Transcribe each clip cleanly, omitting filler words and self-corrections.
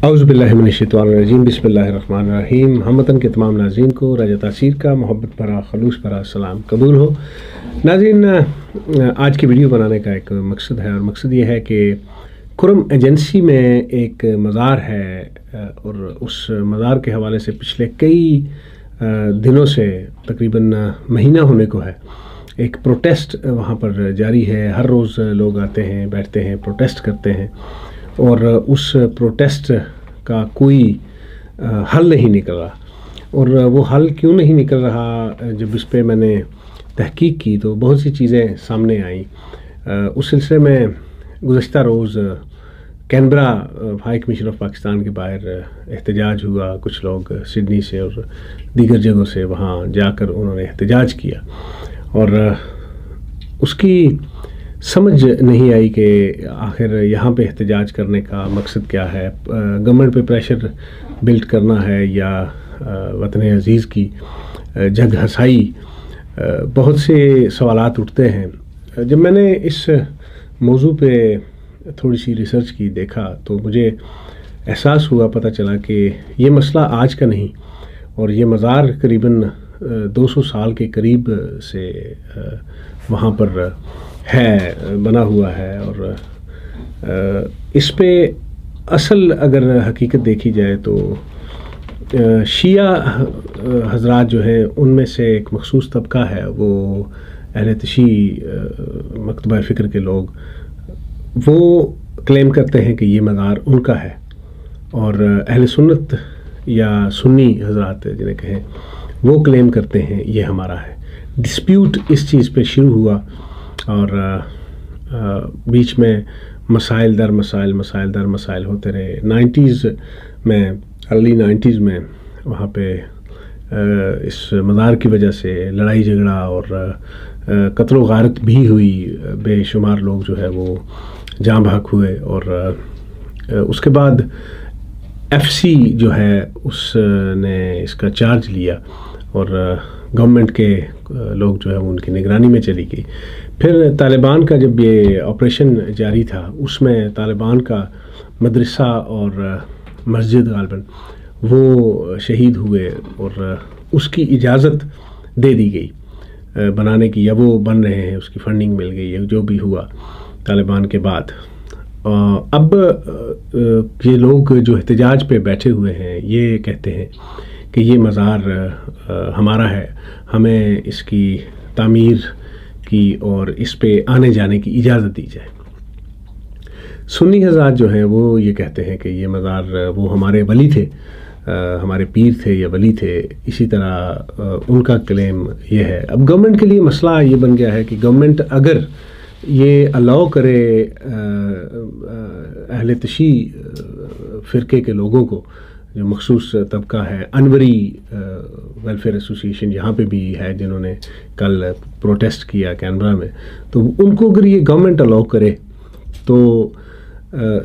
اعوذ باللہ من الشیطان الرجیم، بسم اللہ الرحمن الرحیم۔ ہم وطن کے تمام ناظرین کو راجہ تاثیر کا محبت بھرا خلوص بھرا سلام قبول ہو۔ ناظرین، آج کی ویڈیو بنانے کا ایک مقصد ہے، اور مقصد یہ ہے کہ کرم ایجنسی میں ایک مزار ہے، اور اس مزار کے حوالے سے پچھلے کئی دنوں سے تقریباً مہینہ ہونے کو ہے ایک پروٹیسٹ وہاں پر جاری ہے۔ ہر روز لوگ آتے ہیں، بیٹھتے ہیں، پروٹیسٹ کرتے ہیں، اور اس پروٹیسٹ کا کوئی حل نہیں نکل رہا۔ اور وہ حل کیوں نہیں نکل رہا، جب اس پہ میں نے تحقیق کی تو بہت سی چیزیں سامنے آئیں۔ اس سلسلے میں گزشتہ روز Canberra high commission of Pakistan کے باہر احتجاج ہوا۔ کچھ لوگ سڈنی سے اور دیگر جگہوں سے وہاں جا کر انہوں نے احتجاج کیا، اور اس کی سمجھ نہیں آئی کہ آخر یہاں پہ احتجاج کرنے کا مقصد کیا ہے۔ گورنمنٹ پہ پریشر بلڈ کرنا ہے یا وطن عزیز کی جگ ہنسائی؟ بہت سے سوالات اٹھتے ہیں۔ جب میں نے اس موضوع پہ تھوڑی سی ریسرچ کی، دیکھا، تو مجھے احساس ہوا، پتہ چلا کہ یہ مسئلہ آج کا نہیں، اور یہ مزار قریباً 200 سال کے قریب سے وہاں پر ہے، بنا ہوا ہے۔ اور اس پہ اصل اگر حقیقت دیکھی جائے تو شیعہ حضرات جو ہیں ان میں سے ایک مخصوص طبقہ ہے، وہ اہل تشیع مکتبہ فکر کے لوگ، وہ کلیم کرتے ہیں کہ یہ مزار ان کا ہے، اور اہل سنت یا سنی حضرات جنہیں کہیں وہ کلیم کرتے ہیں یہ ہمارا ہے۔ ڈسپیوٹ اس چیز پہ شروع ہوا، اور بیچ میں مسائل در مسائل ہوتے رہے۔ 90s میں، ارلی 90s میں وہاں پہ اس مزار کی وجہ سے لڑائی جھگڑا اور قتل و غارت بھی ہوئی، بے شمار لوگ جو ہے وہ جاں بحق ہوئے، اور اس کے بعد FC جو ہے اس نے اس کا چارج لیا، اور گورنمنٹ کے لوگ جو ہے وہ ان کی نگرانی میں چلی گئی۔ پھر طالبان کا جب یہ آپریشن جاری تھا، اس میں طالبان کا مدرسہ اور مسجد غالباً وہ شہید ہوئے، اور اس کی اجازت دے دی گئی بنانے کی، یا وہ بن رہے ہیں، اس کی فنڈنگ مل گئی، یا جو بھی ہوا طالبان کے بعد۔ اب یہ لوگ جو احتجاج پہ بیٹھے ہوئے ہیں یہ کہتے ہیں کہ یہ مزار ہمارا ہے، ہمیں اس کی تعمیر کی اور اس پہ آنے جانے کی اجازت دی جائے۔ سنی حضرات جو ہیں وہ یہ کہتے ہیں کہ یہ مزار وہ ہمارے ولی تھے، ہمارے پیر تھے یا ولی تھے، اسی طرح ان کا کلیم یہ ہے۔ اب گورنمنٹ کے لیے مسئلہ یہ بن گیا ہے کہ گورنمنٹ اگر یہ الاؤ کرے اہل تشیع فرقے کے لوگوں کو، جو مخصوص طبقہ ہے، انوری ویلفیئر ایسوسیشن یہاں پہ بھی ہے جنہوں نے کل پروٹیسٹ کیا کینبرا میں، تو ان کو اگر یہ گورنمنٹ الاؤ کرے تو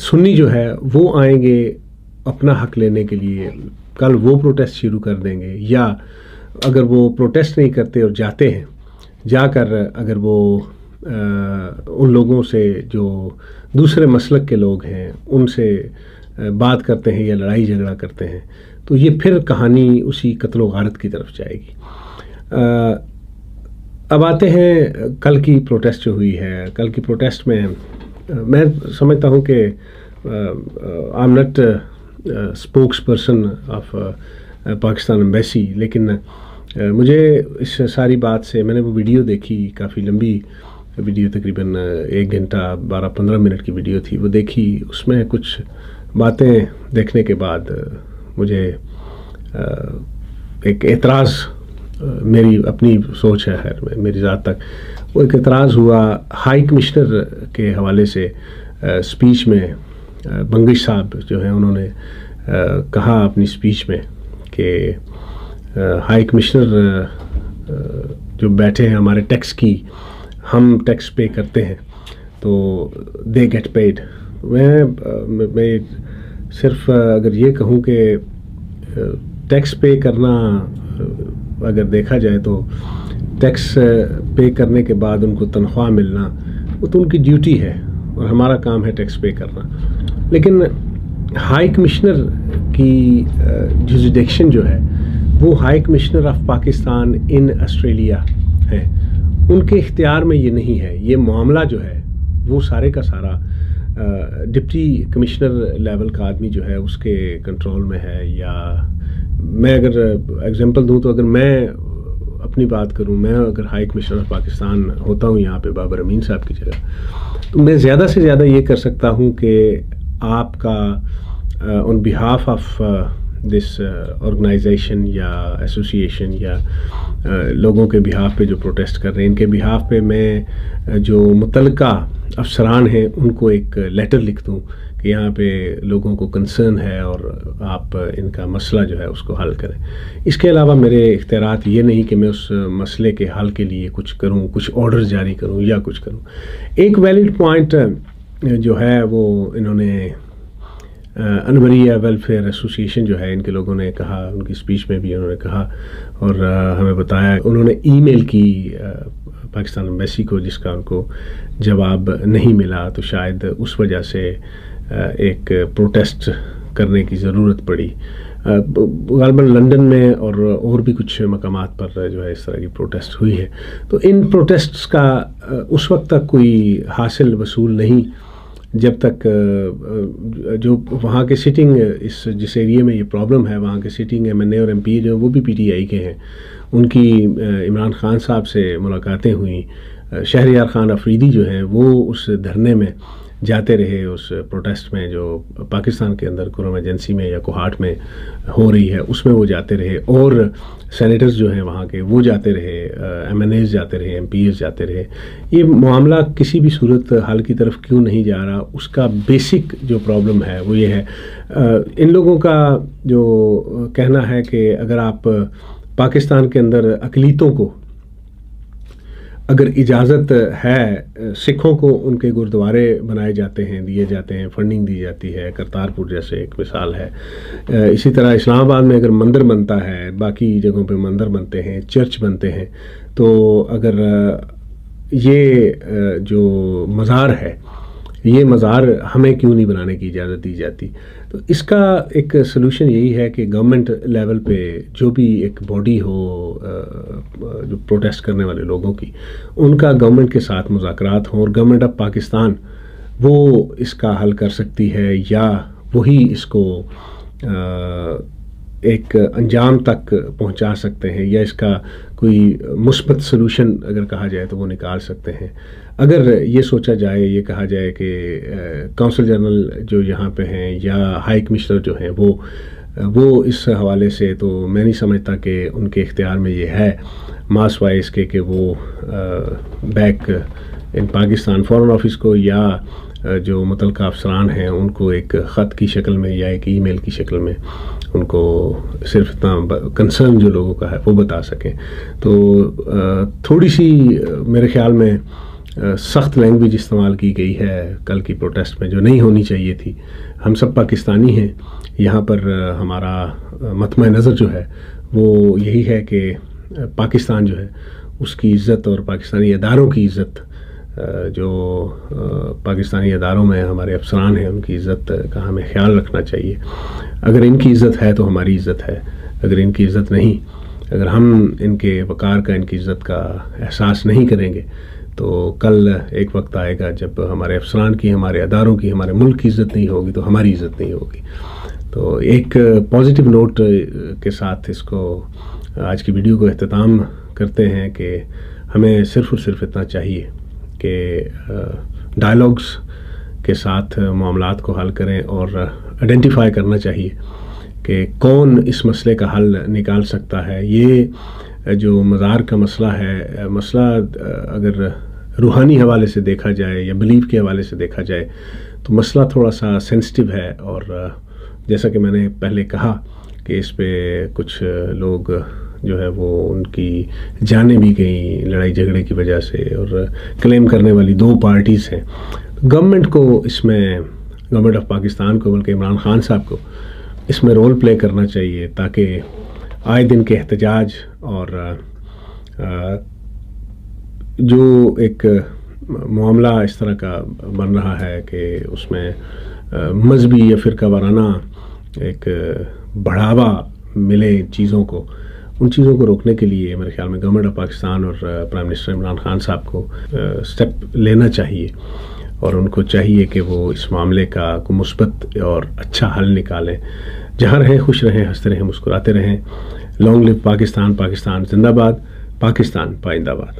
سنی جو ہے وہ آئیں گے اپنا حق لینے کے لیے، کل وہ پروٹیسٹ شروع کر دیں گے، یا اگر وہ پروٹیسٹ نہیں کرتے اور جاتے ہیں، جا کر اگر وہ ان لوگوں سے جو دوسرے مسلک کے لوگ ہیں ان سے بات کرتے ہیں یا لڑائی جھگڑا کرتے ہیں، تو یہ پھر کہانی اسی قتل و غارت کی طرف جائے گی۔ اب آتے ہیں کل کی پروٹیسٹ جو ہوئی ہے۔ کل کی پروٹیسٹ میں میں سمجھتا ہوں کہ I am not spokes person of Pakistan embassy, لیکن مجھے اس ساری بات سے، میں نے وہ ویڈیو دیکھی، کافی لمبی ویڈیو، تقریباً 1 گھنٹہ 12-15 منٹ کی ویڈیو تھی، وہ دیکھی۔ اس میں کچھ باتیں دیکھنے کے بعد مجھے ایک اعتراض، میری اپنی سوچ ہے، خیر میری ذات تک وہ ایک اعتراض ہوا ہائی کمشنر کے حوالے سے۔ اسپیچ میں بنگش صاحب جو ہیں انہوں نے کہا اپنی اسپیچ میں کہ ہائی کمشنر جو بیٹھے ہیں ہمارے ٹیکس کی، ہم ٹیکس پے کرتے ہیں تو دے گیٹ پیڈ۔ میں صرف اگر یہ کہوں کہ ٹیکس پے کرنا، اگر دیکھا جائے تو ٹیکس پے کرنے کے بعد ان کو تنخواہ ملنا وہ تو ان کی ڈیوٹی ہے، اور ہمارا کام ہے ٹیکس پے کرنا۔ لیکن ہائی کمشنر کی جوریڈکشن جو ہے وہ high commissioner of Pakistan in Australia ہے، ان کے اختیار میں یہ نہیں ہے. یہ معاملہ جو ہے وہ سارے کا سارا ڈپٹی کمشنر لیول کا آدمی جو ہے اس کے کنٹرول میں ہے. یا میں اگر ایگزامپل دوں تو اگر میں اپنی بات کروں، میں اگر ہائی کمشنر آف پاکستان ہوتا ہوں یہاں پہ بابر امین صاحب کی جگہ، تو میں زیادہ سے زیادہ یہ کر سکتا ہوں کہ آپ کا آن بہاف آف دس آرگنائزیشن یا ایسوسیشن یا لوگوں کے بہاف پہ جو پروٹیسٹ کر رہے ہیں، ان کے بہاف پہ میں جو متعلقہ افسران ہیں ان کو ایک لیٹر لکھ دوں کہ یہاں پہ لوگوں کو کنسرن ہے اور آپ ان کا مسئلہ جو ہے اس کو حل کریں. اس کے علاوہ میرے اختیارات یہ نہیں کہ میں اس مسئلے کے حل کے لیے کچھ کروں، کچھ آرڈر جاری کروں یا کچھ کروں. ایک ویلڈ پوائنٹ جو ہے وہ انہوں نے انوریا ویلفیئر ایسوسیشن جو ہے ان کے لوگوں نے کہا، ان کی اسپیچ میں بھی انہوں نے کہا اور ہمیں بتایا، انہوں نے ای میل کی پاکستان ایمبیسی کو جس کا ان کو جواب نہیں ملا، تو شاید اس وجہ سے ایک پروٹیسٹ کرنے کی ضرورت پڑی. غالباً لندن میں اور بھی کچھ مقامات پر جو ہے اس طرح کی پروٹیسٹ ہوئی ہے. تو ان پروٹیسٹس کا اس وقت تک کوئی حاصل وصول نہیں جب تک جو وہاں کے سٹنگ جس ایریے میں یہ پرابلم ہے وہاں کے سٹنگ ایم این اے اور ایم پی جو وہ بھی پی ٹی آئی کے ہیں، ان کی عمران خان صاحب سے ملاقاتیں ہوئیں. شہریار خان افریدی جو ہیں وہ اس دھرنے میں جاتے رہے، اس پروٹیسٹ میں جو پاکستان کے اندر قوم ایجنسی میں یا کوہاٹ میں ہو رہی ہے اس میں وہ جاتے رہے، اور سینیٹرز جو ہیں وہاں کے وہ جاتے رہے، ایم این ایز جاتے رہے، ایم پی ایز جاتے رہے. یہ معاملہ کسی بھی صورت حل کی طرف کیوں نہیں جا رہا، اس کا بیسک جو پرابلم ہے وہ یہ ہے. ان لوگوں کا جو کہنا ہے کہ اگر آپ پاکستان کے اندر اقلیتوں کو اگر اجازت ہے، سکھوں کو ان کے گردوارے بنائے جاتے ہیں، دیے جاتے ہیں، فنڈنگ دی جاتی ہے، کرتارپور جیسے ایک مثال ہے. اسی طرح اسلام آباد میں اگر مندر بنتا ہے، باقی جگہوں پہ مندر بنتے ہیں، چرچ بنتے ہیں، تو اگر یہ جو مزار ہے یہ مزار ہمیں کیوں نہیں بنانے کی اجازت دی جاتی. تو اس کا ایک سلوشن یہی ہے کہ گورنمنٹ لیول پہ جو بھی ایک باڈی ہو جو پروٹیسٹ کرنے والے لوگوں کی، ان کا گورنمنٹ کے ساتھ مذاکرات ہوں اور گورنمنٹ آف پاکستان وہ اس کا حل کر سکتی ہے یا وہی اس کو ایک انجام تک پہنچا سکتے ہیں یا اس کا کوئی مثبت سلوشن اگر کہا جائے تو وہ نکال سکتے ہیں. اگر یہ سوچا جائے، یہ کہا جائے کہ کونسل جنرل جو یہاں پہ ہیں یا ہائی کمشنر جو ہیں وہ اس حوالے سے، تو میں نہیں سمجھتا کہ ان کے اختیار میں یہ ہے ماس وائز کے کہ وہ back in Pakistan foreign office کو یا جو متعلقہ افسران ہیں ان کو ایک خط کی شکل میں یا ایک ای میل کی شکل میں ان کو صرف اتنا کنسرن جو لوگوں کا ہے وہ بتا سکیں. تو تھوڑی سی میرے خیال میں سخت لینگویج استعمال کی گئی ہے کل کی پروٹیسٹ میں جو نہیں ہونی چاہیے تھی. ہم سب پاکستانی ہیں، یہاں پر ہمارا مطمع نظر جو ہے وہ یہی ہے کہ پاکستان جو ہے اس کی عزت اور پاکستانی اداروں کی عزت، جو پاکستانی اداروں میں ہمارے افسران ہیں ان کی عزت کا ہمیں خیال رکھنا چاہیے. اگر ان کی عزت ہے تو ہماری عزت ہے، اگر ان کی عزت نہیں، اگر ہم ان کے وقار کا، ان کی عزت کا احساس نہیں کریں گے تو کل ایک وقت آئے گا جب ہمارے افسران کی، ہمارے اداروں کی، ہمارے ملک کی عزت نہیں ہوگی تو ہماری عزت نہیں ہوگی. تو ایک پازیٹیو نوٹ کے ساتھ اس کو آج کی ویڈیو کو اختتام کرتے ہیں کہ ہمیں صرف اور صرف اتنا چاہیے کہ ڈائلاگس کے ساتھ معاملات کو حل کریں اور آئیڈینٹیفائی کرنا چاہیے کہ کون اس مسئلے کا حل نکال سکتا ہے. یہ جو مزار کا مسئلہ ہے، مسئلہ اگر روحانی حوالے سے دیکھا جائے یا بلیف کے حوالے سے دیکھا جائے تو مسئلہ تھوڑا سا سینسٹیو ہے، اور جیسا کہ میں نے پہلے کہا کہ اس پہ کچھ لوگ جو ہے وہ ان کی جانیں بھی گئیں لڑائی جھگڑے کی وجہ سے، اور کلیم کرنے والی دو پارٹیز ہیں. گورنمنٹ کو اس میں، گورنمنٹ آف پاکستان کو، بلکہ عمران خان صاحب کو اس میں رول پلے کرنا چاہیے تاکہ آئے دن کے احتجاج اور جو ایک معاملہ اس طرح کا بن رہا ہے کہ اس میں مذہبی یا فرقہ وارانہ ایک بڑھاوا ملے چیزوں کو، ان چیزوں کو روکنے کے لیے میرے خیال میں گورنمنٹ آف پاکستان اور پرائم منسٹر عمران خان صاحب کو اسٹیپ لینا چاہیے، اور ان کو چاہیے کہ وہ اس معاملے کا کو مثبت اور اچھا حل نکالیں. جہاں رہیں خوش رہیں، ہنستے رہیں، مسکراتے رہیں. لانگ لیو پاکستان، پاکستان زندہ باد، پاکستان پائندہ باد.